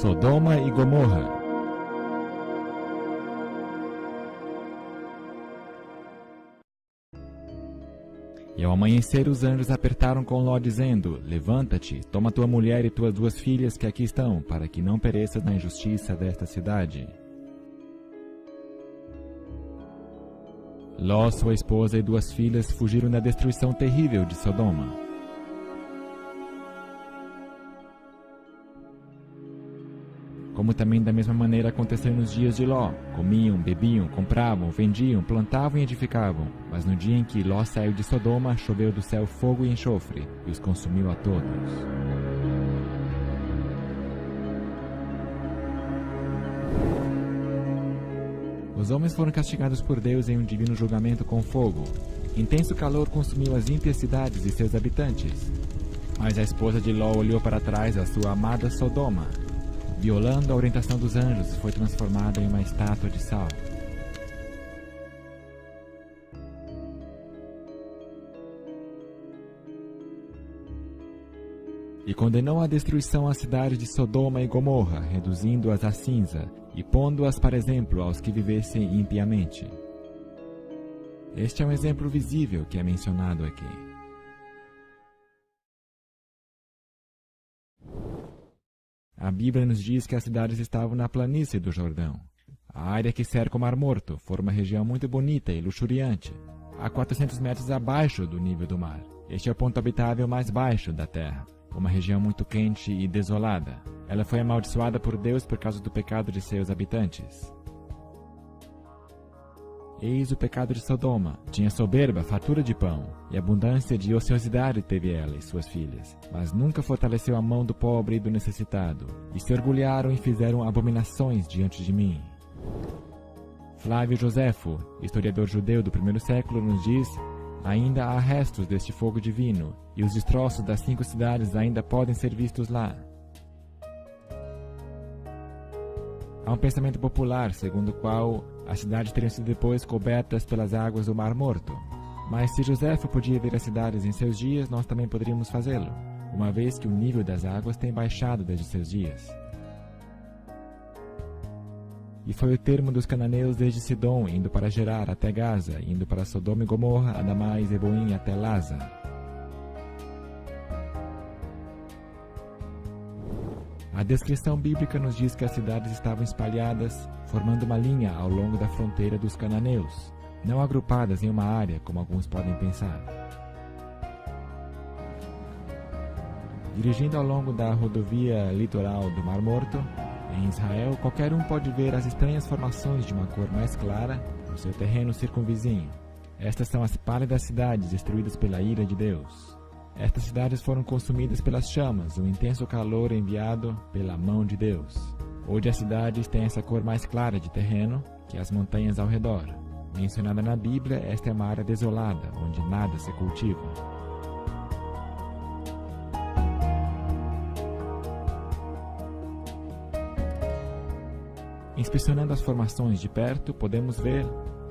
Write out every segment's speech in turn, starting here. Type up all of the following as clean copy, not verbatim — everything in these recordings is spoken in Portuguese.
Sodoma e Gomorra. E ao amanhecer os anjos apertaram com Ló, dizendo: Levanta-te, toma tua mulher e tuas 2 filhas que aqui estão, para que não pereças na injustiça desta cidade. Ló, sua esposa e 2 filhas fugiram da destruição terrível de Sodoma. Como também da mesma maneira aconteceu nos dias de Ló. Comiam, bebiam, compravam, vendiam, plantavam e edificavam. Mas no dia em que Ló saiu de Sodoma, choveu do céu fogo e enxofre, e os consumiu a todos. Os homens foram castigados por Deus em um divino julgamento com fogo. Intenso calor consumiu as ímpias cidades e seus habitantes. Mas a esposa de Ló olhou para trás a sua amada Sodoma. Violando a orientação dos anjos, foi transformada em uma estátua de sal. E condenou à destruição a cidade de Sodoma e Gomorra, reduzindo-as a cinza, e pondo-as para exemplo aos que vivessem impiamente. Este é um exemplo visível que é mencionado aqui. A Bíblia nos diz que as cidades estavam na planície do Jordão. A área que cerca o Mar Morto foi uma região muito bonita e luxuriante, a 400 metros abaixo do nível do mar. Este é o ponto habitável mais baixo da terra, uma região muito quente e desolada. Ela foi amaldiçoada por Deus por causa do pecado de seus habitantes. Eis o pecado de Sodoma. Tinha soberba, fartura de pão, e abundância de ociosidade teve ela e suas filhas. Mas nunca fortaleceu a mão do pobre e do necessitado, e se orgulharam e fizeram abominações diante de mim. Flávio Joséfo, historiador judeu do 1º século, nos diz: ainda há restos deste fogo divino, e os destroços das 5 cidades ainda podem ser vistos lá. Há um pensamento popular segundo o qual as cidades teriam sido depois cobertas pelas águas do Mar Morto. Mas se Joséfo podia ver as cidades em seus dias, nós também poderíamos fazê-lo, uma vez que o nível das águas tem baixado desde seus dias. E foi o termo dos cananeus desde Sidom, indo para Gerar até Gaza, indo para Sodoma e Gomorra, Adamá e Zeboim até Laza. A descrição bíblica nos diz que as cidades estavam espalhadas, formando uma linha ao longo da fronteira dos cananeus, não agrupadas em uma área, como alguns podem pensar. Dirigindo ao longo da rodovia litoral do Mar Morto, em Israel, qualquer um pode ver as estranhas formações de uma cor mais clara no seu terreno circunvizinho. Estas são as pálidas cidades destruídas pela ira de Deus. Estas cidades foram consumidas pelas chamas, o intenso calor enviado pela mão de Deus. Hoje as cidades têm essa cor mais clara de terreno que as montanhas ao redor. Mencionada na Bíblia, esta é uma área desolada, onde nada se cultiva. Inspecionando as formações de perto, podemos ver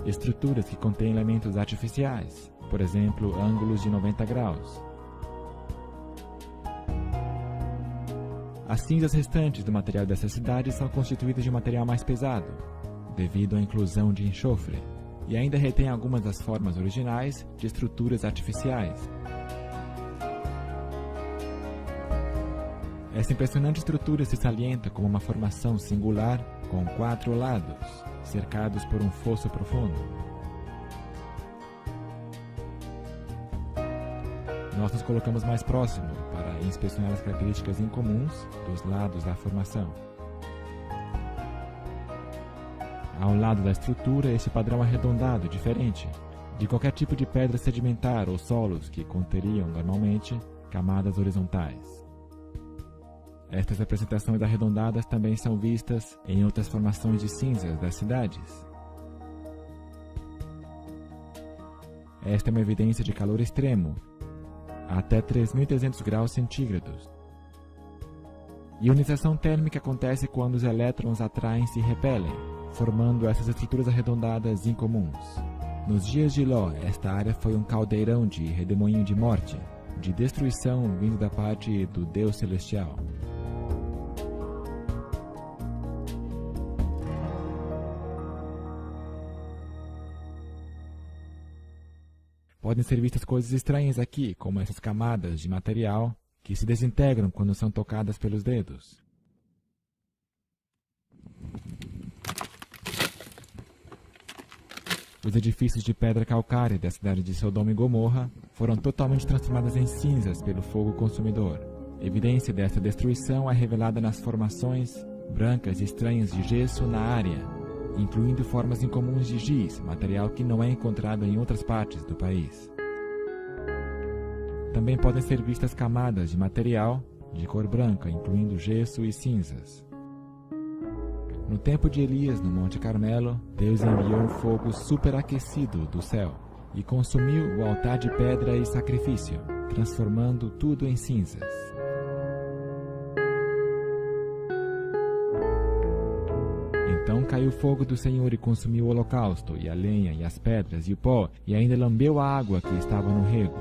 estruturas que contêm elementos artificiais, por exemplo, ângulos de 90 graus. As cinzas restantes do material dessas cidades são constituídas de um material mais pesado, devido à inclusão de enxofre, e ainda retém algumas das formas originais de estruturas artificiais. Essa impressionante estrutura se salienta como uma formação singular com 4 lados, cercados por um fosso profundo. Nós nos colocamos mais próximo para inspecionar as características incomuns dos lados da formação. Ao lado da estrutura, esse padrão arredondado, diferente de qualquer tipo de pedra sedimentar ou solos que conteriam normalmente camadas horizontais. Estas apresentações arredondadas também são vistas em outras formações de cinzas das cidades. Esta é uma evidência de calor extremo, até 3.300 graus centígrados. Ionização térmica acontece quando os elétrons atraem-se e repelem, formando essas estruturas arredondadas incomuns. Nos dias de Ló, esta área foi um caldeirão de redemoinho de morte, de destruição vindo da parte do Deus Celestial. Podem ser vistas coisas estranhas aqui, como essas camadas de material que se desintegram quando são tocadas pelos dedos. Os edifícios de pedra calcária da cidade de Sodoma e Gomorra foram totalmente transformados em cinzas pelo fogo consumidor. Evidência dessa destruição é revelada nas formações brancas e estranhas de gesso na área, incluindo formas incomuns de giz, material que não é encontrado em outras partes do país. Também podem ser vistas camadas de material de cor branca, incluindo gesso e cinzas. No tempo de Elias, no Monte Carmelo, Deus enviou um fogo superaquecido do céu e consumiu o altar de pedra e sacrifício, transformando tudo em cinzas. Então caiu o fogo do Senhor e consumiu o holocausto, e a lenha, e as pedras, e o pó, e ainda lambeu a água que estava no rego.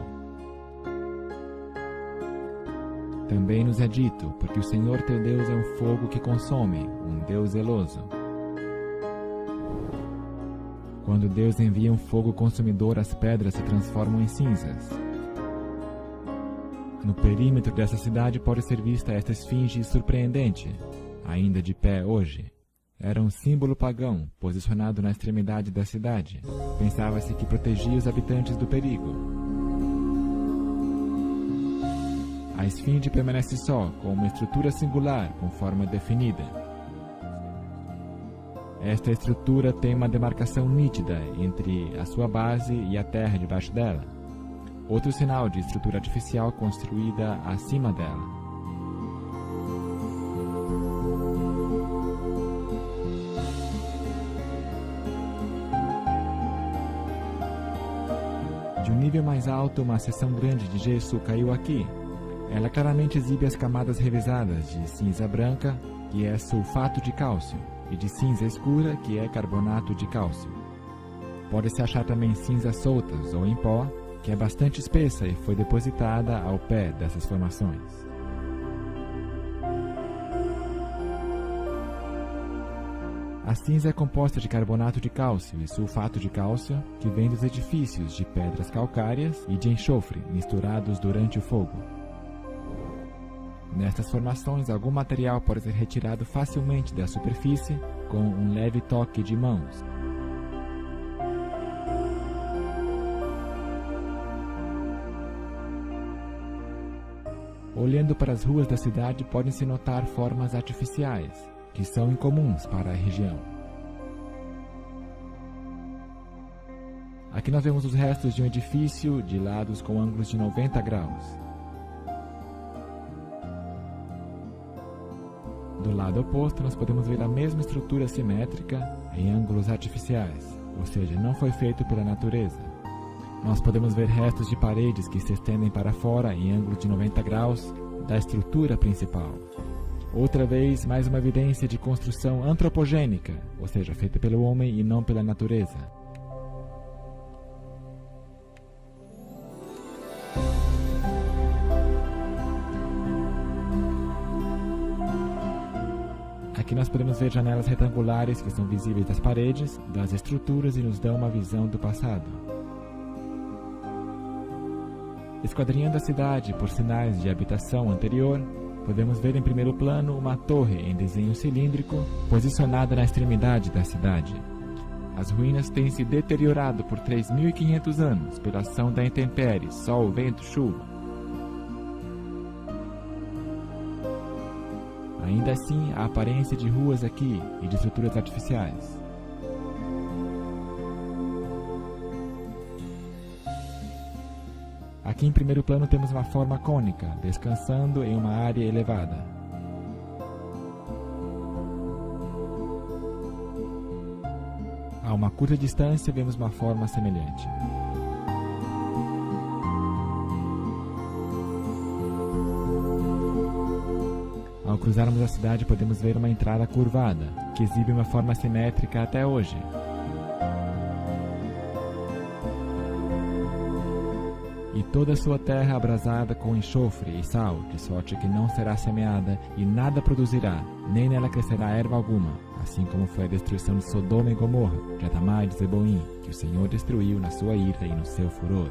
Também nos é dito, porque o Senhor teu Deus é um fogo que consome, um Deus zeloso. Quando Deus envia um fogo consumidor, as pedras se transformam em cinzas. No perímetro dessa cidade pode ser vista esta esfinge surpreendente, ainda de pé hoje. Era um símbolo pagão, posicionado na extremidade da cidade. Pensava-se que protegia os habitantes do perigo. A esfinge permanece só, com uma estrutura singular, com forma definida. Esta estrutura tem uma demarcação nítida entre a sua base e a terra debaixo dela. Outro sinal de estrutura artificial construída acima dela. De um nível mais alto, uma seção grande de gesso caiu aqui. Ela claramente exibe as camadas revezadas de cinza branca, que é sulfato de cálcio, e de cinza escura, que é carbonato de cálcio. Pode-se achar também cinzas soltas ou em pó, que é bastante espessa e foi depositada ao pé dessas formações. A cinza é composta de carbonato de cálcio e sulfato de cálcio, que vem dos edifícios de pedras calcárias e de enxofre misturados durante o fogo. Nestas formações, algum material pode ser retirado facilmente da superfície com um leve toque de mãos. Olhando para as ruas da cidade, podem-se notar formas artificiais, que são incomuns para a região. Aqui nós vemos os restos de um edifício de lados com ângulos de 90 graus. Do lado oposto, nós podemos ver a mesma estrutura simétrica em ângulos artificiais, ou seja, não foi feito pela natureza. Nós podemos ver restos de paredes que se estendem para fora em ângulo de 90 graus da estrutura principal. Outra vez, mais uma evidência de construção antropogênica, ou seja, feita pelo homem e não pela natureza. Aqui nós podemos ver janelas retangulares que são visíveis das paredes, das estruturas e nos dão uma visão do passado. Esquadrinhando a cidade por sinais de habitação anterior, podemos ver em primeiro plano uma torre em desenho cilíndrico posicionada na extremidade da cidade. As ruínas têm se deteriorado por 3.500 anos pela ação da intempérie, sol, vento, chuva. Ainda assim, há aparência de ruas aqui e de estruturas artificiais. Aqui em primeiro plano temos uma forma cônica, descansando em uma área elevada. A uma curta distância vemos uma forma semelhante. Ao cruzarmos a cidade, podemos ver uma entrada curvada, que exibe uma forma simétrica até hoje. E toda a sua terra abrasada com enxofre e sal, de sorte que não será semeada e nada produzirá, nem nela crescerá erva alguma, assim como foi a destruição de Sodoma e Gomorra, de Admá e de Zeboim, que o Senhor destruiu na sua ira e no seu furor.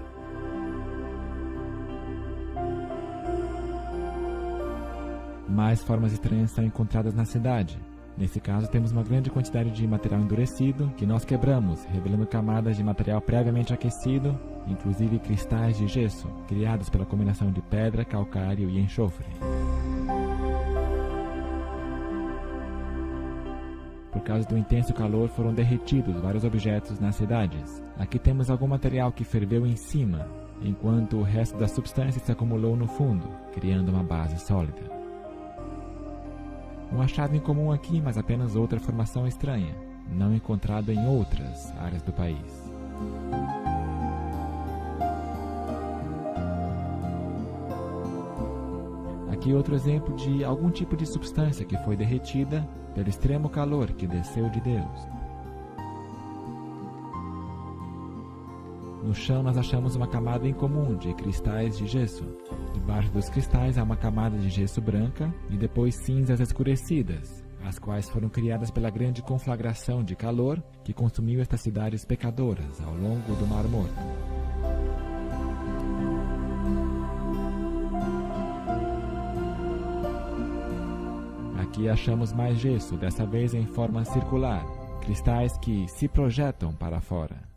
mais formas estranhas são encontradas na cidade. Nesse caso, temos uma grande quantidade de material endurecido que nós quebramos, revelando camadas de material previamente aquecido, inclusive cristais de gesso, criados pela combinação de pedra, calcário e enxofre. Por causa do intenso calor, foram derretidos vários objetos nas cidades. Aqui temos algum material que ferveu em cima, enquanto o resto da substância se acumulou no fundo, criando uma base sólida. Um achado incomum aqui, mas apenas outra formação estranha, não encontrada em outras áreas do país. Aqui outro exemplo de algum tipo de substância que foi derretida pelo extremo calor que desceu de Deus. No chão nós achamos uma camada incomum de cristais de gesso. Debaixo dos cristais há uma camada de gesso branca e depois cinzas escurecidas, as quais foram criadas pela grande conflagração de calor que consumiu estas cidades pecadoras ao longo do Mar Morto. Aqui achamos mais gesso, dessa vez em forma circular, cristais que se projetam para fora.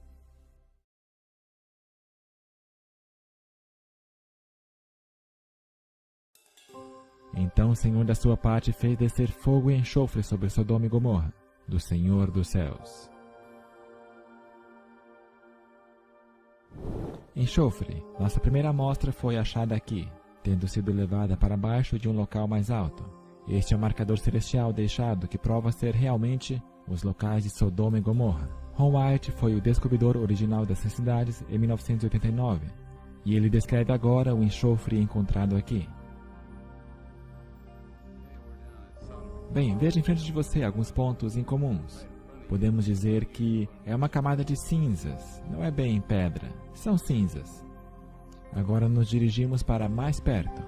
Então o Senhor da sua parte fez descer fogo e enxofre sobre Sodoma e Gomorra, do Senhor dos céus. Enxofre. Nossa primeira amostra foi achada aqui, tendo sido levada para baixo de um local mais alto. Este é o marcador celestial deixado que prova ser realmente os locais de Sodoma e Gomorra. Ron White foi o descobridor original dessas cidades em 1989, e ele descreve agora o enxofre encontrado aqui. Bem, veja em frente de você alguns pontos incomuns. Podemos dizer que é uma camada de cinzas, não é bem pedra, são cinzas. Agora nos dirigimos para mais perto,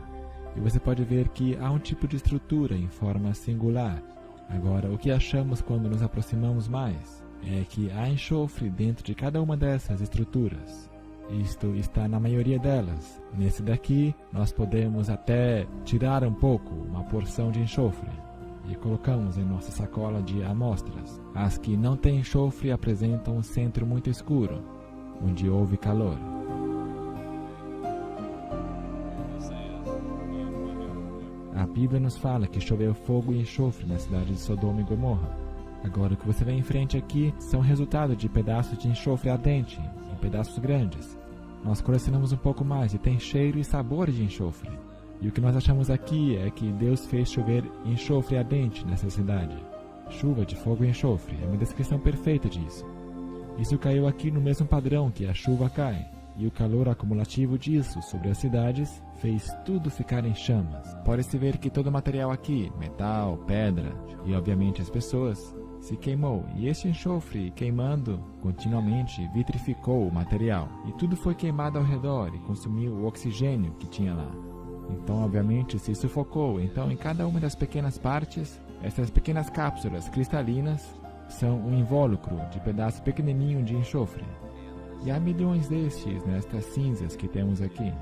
e você pode ver que há um tipo de estrutura em forma singular. Agora, o que achamos quando nos aproximamos mais é que há enxofre dentro de cada uma dessas estruturas. Isto está na maioria delas. Nesse daqui, nós podemos até tirar um pouco, uma porção de enxofre, e colocamos em nossa sacola de amostras. As que não têm enxofre apresentam um centro muito escuro, onde houve calor. A Bíblia nos fala que choveu fogo e enxofre na cidade de Sodoma e Gomorra. Agora o que você vê em frente aqui são resultado de pedaços de enxofre ardente, em pedaços grandes. Nós colecionamos um pouco mais e tem cheiro e sabor de enxofre. E o que nós achamos aqui é que Deus fez chover enxofre ardente nessa cidade. Chuva de fogo e enxofre é uma descrição perfeita disso. Isso caiu aqui no mesmo padrão que a chuva cai. E o calor acumulativo disso sobre as cidades fez tudo ficar em chamas. Pode-se ver que todo o material aqui, metal, pedra e obviamente as pessoas, se queimou. E este enxofre queimando continuamente vitrificou o material. E tudo foi queimado ao redor e consumiu o oxigênio que tinha lá. Então obviamente se sufocou. Então em cada uma das pequenas partes, essas pequenas cápsulas cristalinas são um invólucro de pedaço pequenininho de enxofre. E há milhões destes nestas cinzas que temos aqui.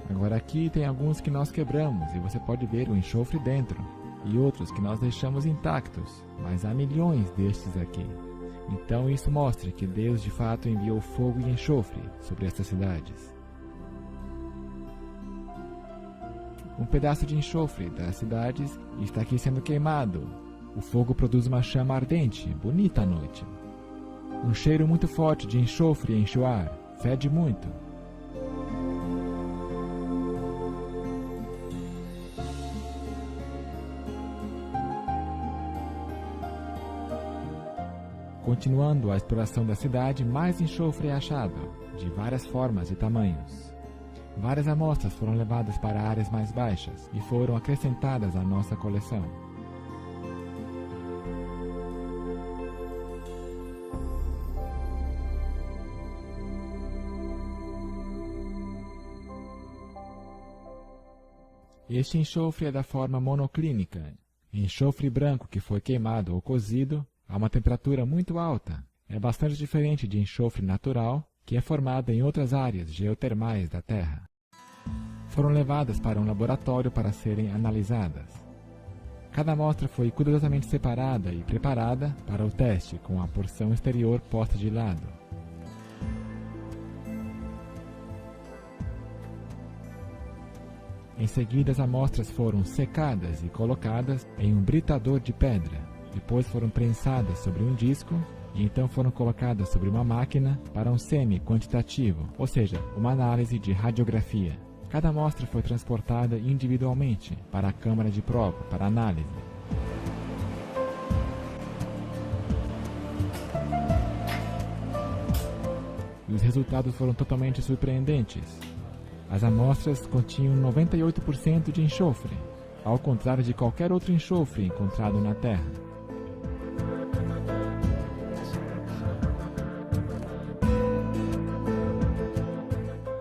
Agora aqui tem alguns que nós quebramos e você pode ver o enxofre dentro. E outros que nós deixamos intactos, mas há milhões destes aqui. Então isso mostra que Deus de fato enviou fogo e enxofre sobre estas cidades. Um pedaço de enxofre das cidades está aqui sendo queimado. O fogo produz uma chama ardente, bonita à noite. Um cheiro muito forte de enxofre enche o ar, fede muito. Continuando a exploração da cidade, mais enxofre é achado, de várias formas e tamanhos. Várias amostras foram levadas para áreas mais baixas e foram acrescentadas à nossa coleção. Este enxofre é da forma monoclínica, enxofre branco que foi queimado ou cozido a uma temperatura muito alta. É bastante diferente de enxofre natural, que é formado em outras áreas geotermais da Terra. Foram levadas para um laboratório para serem analisadas. Cada amostra foi cuidadosamente separada e preparada para o teste, com a porção exterior posta de lado. Em seguida, as amostras foram secadas e colocadas em um britador de pedra. Depois foram prensadas sobre um disco e então foram colocadas sobre uma máquina para um semi-quantitativo, ou seja, uma análise de radiografia. Cada amostra foi transportada individualmente para a câmara de prova para análise. E os resultados foram totalmente surpreendentes. As amostras continham 98% de enxofre, ao contrário de qualquer outro enxofre encontrado na Terra.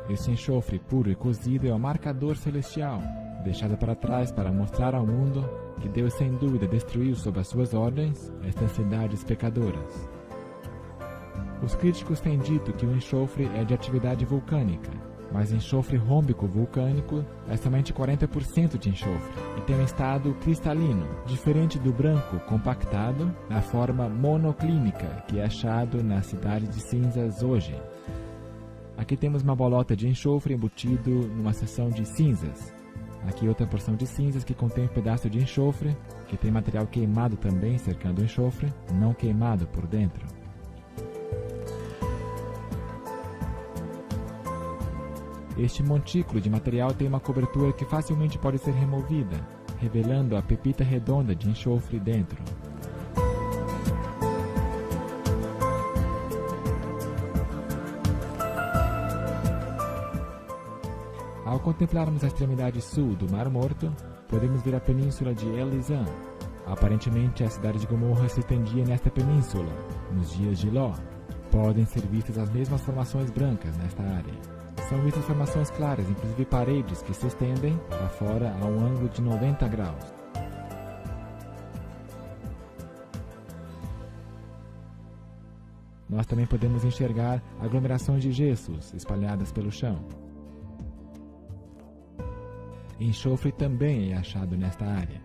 Esse enxofre puro e cozido é o marcador celestial, deixado para trás para mostrar ao mundo que Deus sem dúvida destruiu sob as suas ordens estas cidades pecadoras. Os críticos têm dito que o enxofre é de atividade vulcânica, mas enxofre rômbico vulcânico é somente 40% de enxofre e tem um estado cristalino, diferente do branco compactado na forma monoclínica que é achado na cidade de cinzas hoje. Aqui temos uma bolota de enxofre embutido numa seção de cinzas. Aqui outra porção de cinzas que contém um pedaço de enxofre, que tem material queimado também cercando o enxofre, não queimado por dentro. Este montículo de material tem uma cobertura que facilmente pode ser removida, revelando a pepita redonda de enxofre dentro. Ao contemplarmos a extremidade sul do Mar Morto, podemos ver a península de Elizã. Aparentemente, a cidade de Gomorra se estendia nesta península, nos dias de Ló. Podem ser vistas as mesmas formações brancas nesta área. São vistas formações claras, inclusive paredes que se estendem para fora a um ângulo de 90 graus. Nós também podemos enxergar aglomerações de gessos espalhadas pelo chão. Enxofre também é achado nesta área.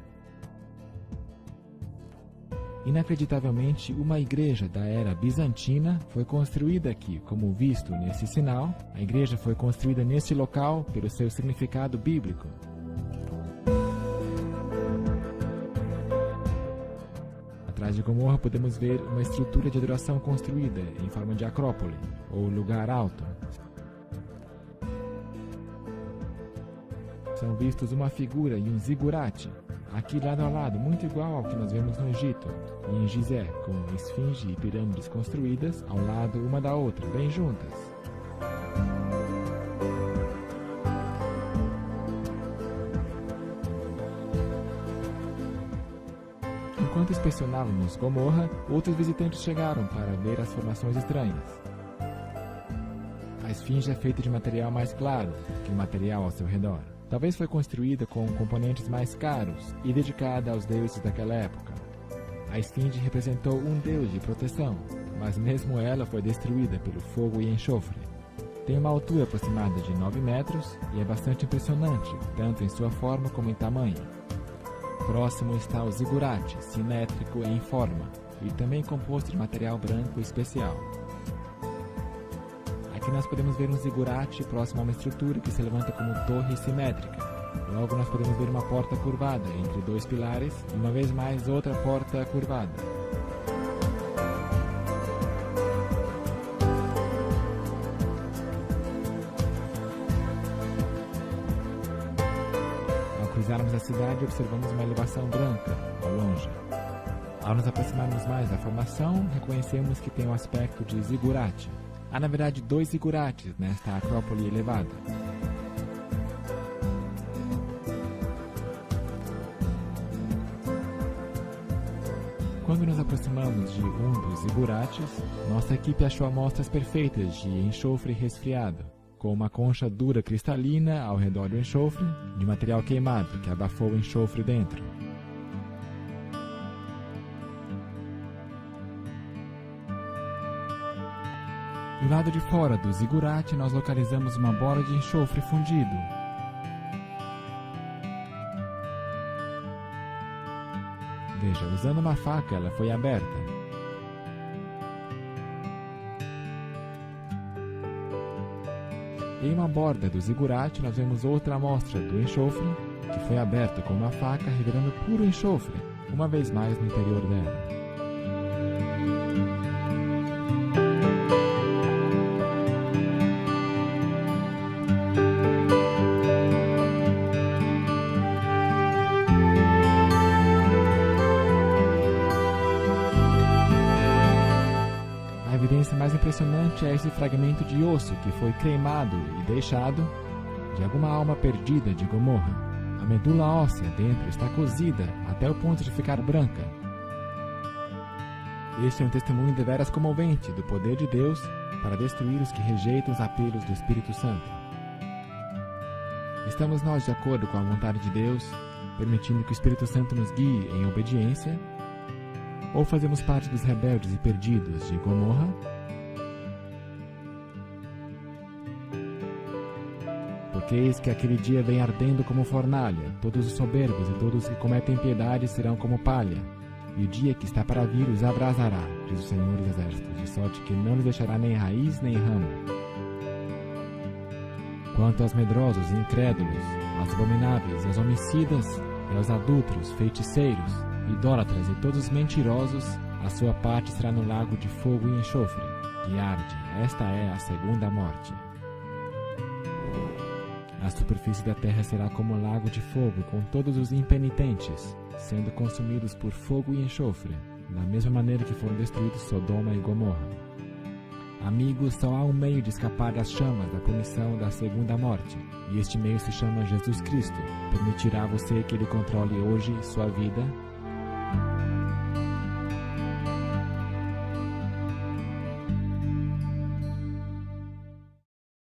Inacreditavelmente, uma igreja da era bizantina foi construída aqui, como visto nesse sinal. A igreja foi construída neste local pelo seu significado bíblico. Atrás de Gomorra podemos ver uma estrutura de adoração construída em forma de acrópole, ou lugar alto. São vistos uma figura e um zigurate, aqui lado a lado, muito igual ao que nós vemos no Egito, e em Gizé, com esfinge e pirâmides construídas ao lado uma da outra, bem juntas. Enquanto inspecionávamos Gomorra, outros visitantes chegaram para ver as formações estranhas. A esfinge é feita de material mais claro que o material ao seu redor. Talvez foi construída com componentes mais caros e dedicada aos deuses daquela época. A esfinge representou um deus de proteção, mas mesmo ela foi destruída pelo fogo e enxofre. Tem uma altura aproximada de 9 metros e é bastante impressionante, tanto em sua forma como em tamanho. Próximo está o zigurate, simétrico em forma, e também composto de material branco especial. Aqui nós podemos ver um zigurate próximo a uma estrutura que se levanta como torre simétrica. Logo nós podemos ver uma porta curvada entre dois pilares e uma vez mais outra porta curvada. Ao cruzarmos a cidade, observamos uma elevação branca ao longe. Ao nos aproximarmos mais da formação, reconhecemos que tem um aspecto de zigurate. Há, na verdade, 2 zigurates nesta acrópole elevada. Quando nos aproximamos de um dos zigurates, nossa equipe achou amostras perfeitas de enxofre resfriado, com uma concha dura cristalina ao redor do enxofre, de material queimado que abafou o enxofre dentro. Do lado de fora do zigurate, nós localizamos uma bola de enxofre fundido. Veja, usando uma faca, ela foi aberta. Em uma borda do zigurate, nós vemos outra amostra do enxofre, que foi aberta com uma faca, revelando puro enxofre, uma vez mais no interior dela. A evidência mais impressionante é esse fragmento de osso que foi cremado e deixado de alguma alma perdida de Gomorra. A medula óssea dentro está cozida até o ponto de ficar branca. Este é um testemunho deveras comovente do poder de Deus para destruir os que rejeitam os apelos do Espírito Santo. Estamos nós de acordo com a vontade de Deus, permitindo que o Espírito Santo nos guie em obediência? Ou fazemos parte dos rebeldes e perdidos de Gomorra? Porque eis que aquele dia vem ardendo como fornalha, todos os soberbos e todos os que cometem impiedade serão como palha, e o dia que está para vir os abrasará, diz o Senhor dos Exércitos, de sorte que não lhes deixará nem raiz nem ramo. Quanto aos medrosos e incrédulos, aos abomináveis, aos homicidas, e aos adúlteros, feiticeiros, idólatras e todos os mentirosos, a sua parte será no lago de fogo e enxofre, que arde. Esta é a segunda morte. A superfície da terra será como lago de fogo, com todos os impenitentes, sendo consumidos por fogo e enxofre, da mesma maneira que foram destruídos Sodoma e Gomorra. Amigos, só há um meio de escapar das chamas da punição da segunda morte, e este meio se chama Jesus Cristo. Permitirá você que Ele controle hoje sua vida?